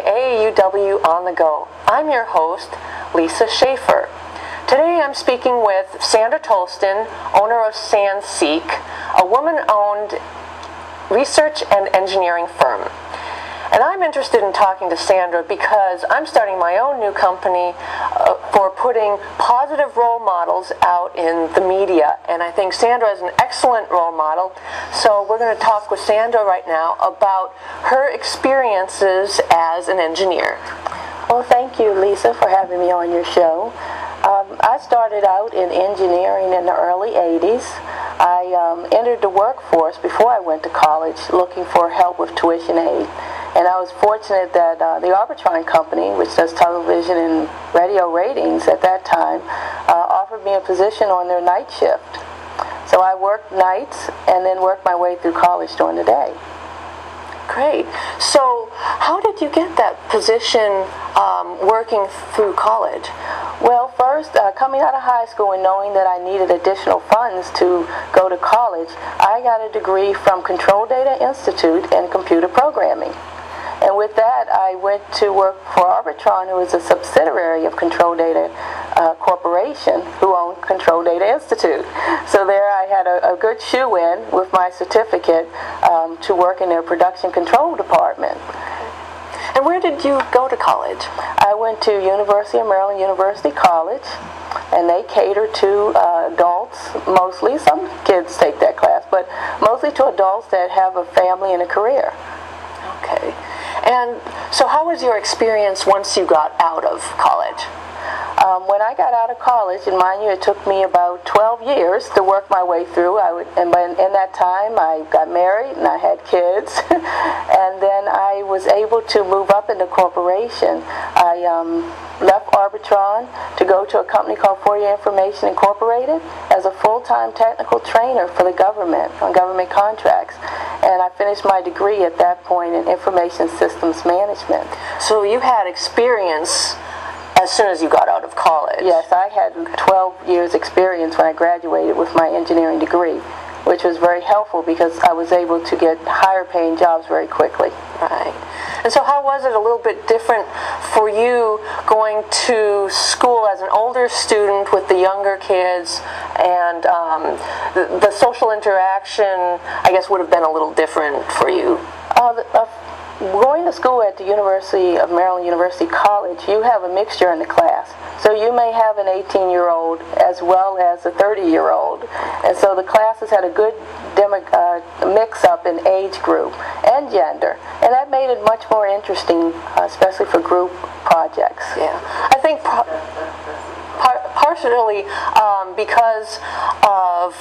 AAUW On the Go. I'm your host, Lisa Schaefer. Today I'm speaking with Sandra Toalston, owner of SanSeek, a woman-owned research and engineering firm. And I'm interested in talking to Sandra because I'm starting my own new company for putting positive role models out in the media. And I think Sandra is an excellent role model. So we're going to talk with Sandra right now about her experiences as an engineer. Well, thank you, Lisa, for having me on your show. I started out in engineering in the early 80s. I entered the workforce before I went to college looking for help with tuition aid. And I was fortunate that the Arbitron company, which does television and radio ratings at that time, offered me a position on their night shift. So I worked nights and then worked my way through college during the day. Great. So how did you get that position working through college? Well, first, coming out of high school and knowing that I needed additional funds to go to college, I got a degree from Control Data Institute in computer programming. And with that, I went to work for Arbitron, who is a subsidiary of Control Data Corporation, who owned Control Data Institute. So there I had a good shoe-in with my certificate to work in their production control department. And where did you go to college? I went to University of Maryland University College, and they cater to adults mostly. Some kids take that class, but mostly to adults that have a family and a career. Okay. And so how was your experience once you got out of college? When I got out of college, and mind you, it took me about 12 years to work my way through. In that time, I got married and I had kids, and then I was able to move up in the corporation. I left Arbitron to go to a company called Fourier Information Incorporated as a full-time technical trainer for the government on government contracts. And I finished my degree at that point in information systems management. So you had experience as soon as you got out of college? Yes, I had 12 years experience when I graduated with my engineering degree, which was very helpful because I was able to get higher paying jobs very quickly. Right. And so how was it a little bit different for you going to school as an older student with the younger kids, and the social interaction, I guess, would have been a little different for you? Going to school at the University of Maryland University College, you have a mixture in the class. So you may have an 18-year-old as well as a 30-year-old. And so the classes had a good mix-up in age group and gender. And that made it much more interesting, especially for group projects. Yeah. I think partially because of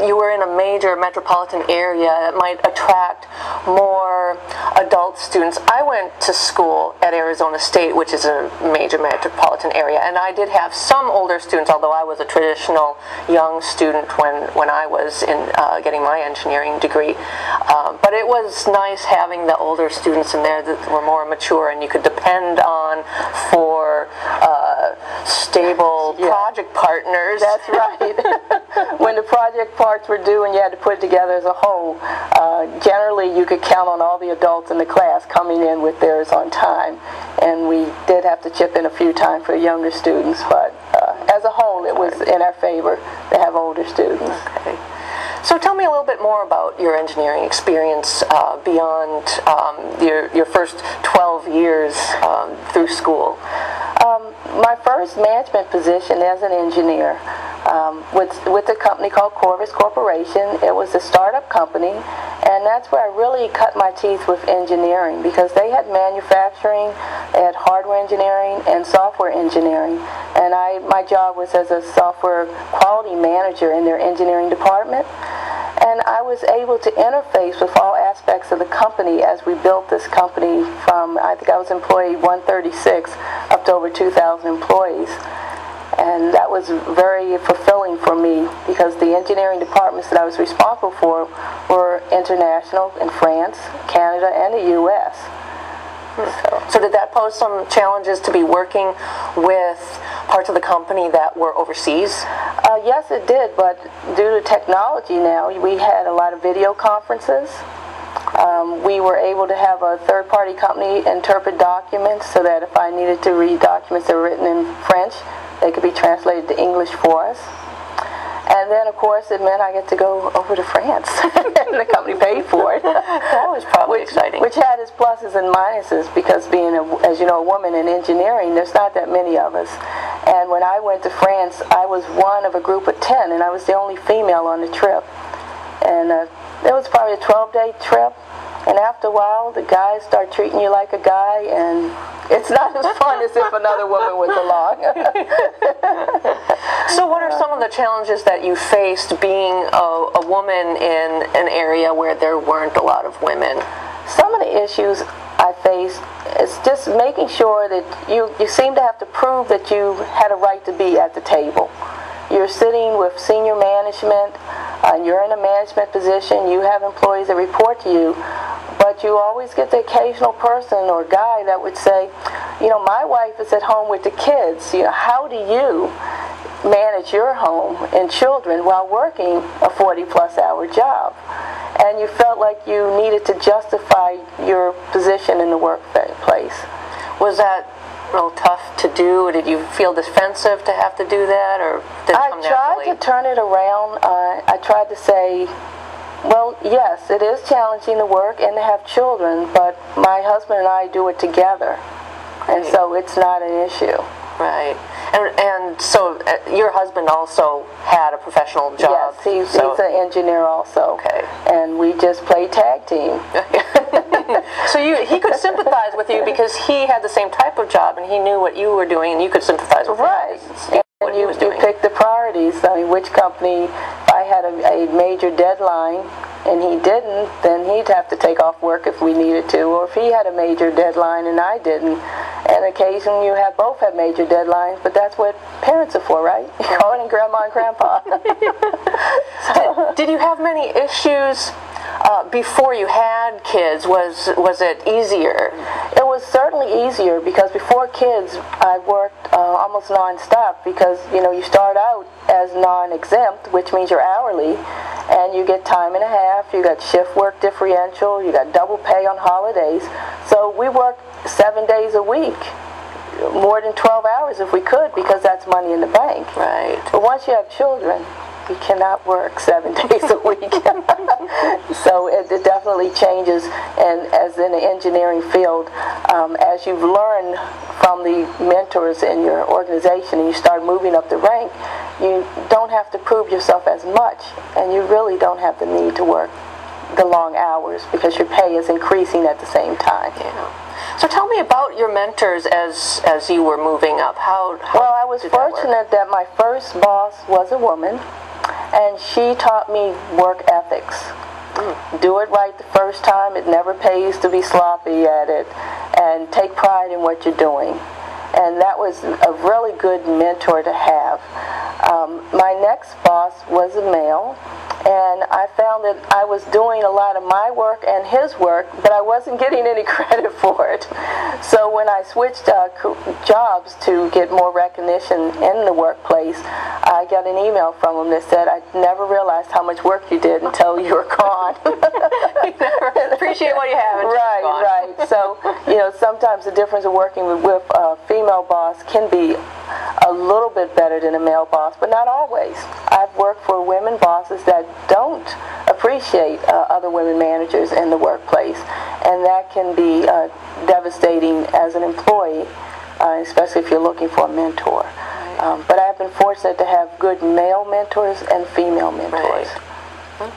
you were in a major metropolitan area, it might attract more adult students. I went to school at Arizona State, which is a major metropolitan area, and I did have some older students, although I was a traditional young student when I was in getting my engineering degree. But it was nice having the older students in there that were more mature and you could depend on for stable project partners. That's right. When the project parts were due and you had to put it together as a whole, generally you could count on all the adults in the class coming in with theirs on time. And we did have to chip in a few times for younger students, but as a whole it was in our favor to have older students. Okay. So tell me a little bit more about your engineering experience beyond your first 12 years through school. My first management position as an engineer with a company called Corvus Corporation. It was a startup company, and that's where I really cut my teeth with engineering because they had manufacturing, they had hardware engineering, and software engineering. And my job was as a software quality manager in their engineering department. And I was able to interface with all aspects of the company as we built this company from, I think I was employee 136 up to over 2,000 employees. And that was very fulfilling for me because the engineering departments that I was responsible for were international in France, Canada, and the U.S. So did that pose some challenges to be working with parts of the company that were overseas? Yes, it did, but due to technology now, we had a lot of video conferences. We were able to have a third-party company interpret documents so that if I needed to read documents that were written in French, they could be translated to English for us. And then, of course, it meant I get to go over to France, and the company paid for it. That was probably exciting. Which had its pluses and minuses, because being, as you know, a woman in engineering, there's not that many of us. And when I went to France, I was one of a group of 10, and I was the only female on the trip. And it was probably a 12-day trip. And after a while, the guys start treating you like a guy, and it's not as fun as if another woman was along. So what are some of the challenges that you faced being a woman in an area where there weren't a lot of women? Some of the issues I faced is just making sure that you seem to have to prove that you had a right to be at the table. You're sitting with senior management, you're in a management position, you have employees that report to you, but you always get the occasional person or guy that would say, you know, my wife is at home with the kids. You know, how do you manage your home and children while working a 40-plus hour job? And you felt like you needed to justify your position in the workplace. Was that real tough to do? Did you feel defensive to have to do that, or did it come naturally? I tried to turn it around. I tried to say, well, yes, it is challenging to work and to have children, but my husband and I do it together, and so it's not an issue. Right. And so your husband also had a professional job? Yes, he's an engineer also. Okay. And we just play tag team. So he could sympathize with you because he had the same type of job and he knew what you were doing, and you could sympathize with him. And you pick the priorities. I mean, which company, if I had a major deadline and he didn't, then he'd have to take off work if we needed to, or if he had a major deadline and I didn't. And occasionally you both have major deadlines, but that's what parents are for, right? Calling grandma and grandpa. Did you have many issues before you had kids? Was it easier? It was certainly easier, because before kids I worked almost non-stop, because you know, you start out as non-exempt, which means you're hourly, and you get time and a half, you got shift work differential, you got double pay on holidays. So we worked 7 days a week, more than 12 hours if we could, because that's money in the bank. Right. But once you have children, you cannot work 7 days a week. So it definitely changes, and as in the engineering field, as you've learned from the mentors in your organization and you start moving up the rank, you don't have to prove yourself as much, and you really don't have the need to work the long hours because your pay is increasing at the same time. Yeah. So tell me about your mentors as you were moving up. How well, I was fortunate that my first boss was a woman, and she taught me work ethics. Do it right the first time. It never pays to be sloppy at it, and take pride in what you're doing. And that was a really good mentor to have. My next boss was a male, and I found that I was doing a lot of my work and his work, but I wasn't getting any credit for it. So when I switched jobs to get more recognition in the workplace, I got an email from him that said, I never realized how much work you did until you were gone. Appreciate what you have. Right. So, you know, sometimes the difference of working with a female boss can be a little bit better than a male boss, but not always. I've worked for women bosses that don't appreciate other women managers in the workplace, and that can be devastating as an employee, especially if you're looking for a mentor. But I've been fortunate to have good male mentors and female mentors. Right.